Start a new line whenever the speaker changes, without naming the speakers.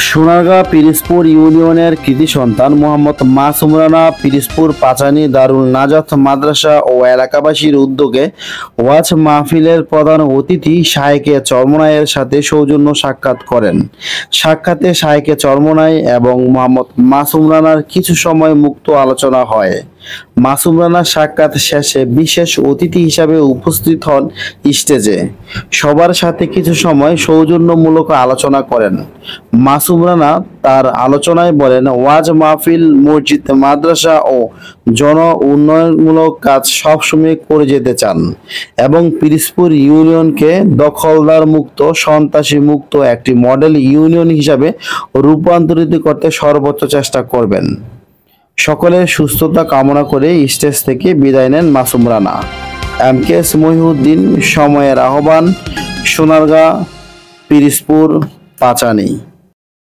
সোনারগাঁ পিরিজপুর ইউনিয়নের কৃতি সন্তান মোহাম্মদ মাসুম রানা পিরিজপুর পাচানি দারুল নাজাত মাদ্রাসা ও এলাকাবাসীর উদ্যোগে ওয়াজ মাহফিলের প্রধান অতিথি শায়েখে চরমোনাইয়ের সাথে সৌজন্য সাক্ষাৎ করেন। সাক্ষাতে শায়েখে চরমোনাই এবং মোহাম্মদ মাসুম রানার কিছু সময় মুক্ত আলোচনা হয়। মাসুম রানা সাক্ষাৎ শেষে বিশেষ অতিথি হিসাবে উপস্থিত হন স্টেজে। সবার সাথে কিছু সময় সৌজন্যমূলক আলোচনা করেন। মাসুম রানা তার আলোচনায় বলেন, ওয়াজ মাহফিল, মসজিদ, মাদ্রাসা ও জন উন্নয়নমূলক কাজ সবসময় করে যেতে চান এবং পিরিজপুর ইউনিয়নকে দখলদার মুক্ত, সন্ত্রাসী মুক্ত একটি মডেল ইউনিয়ন হিসাবে রূপান্তরিত করতে সর্বোচ্চ চেষ্টা করবেন। সকলের সুস্থতা কামনা করে স্টেজ থেকে বিদায় নেন মাসুম রানা। এমকেএস মহিউদ্দিন, সময়ের আহ্বান, সোনারগাঁ, পিরিজপুর, পাচানি।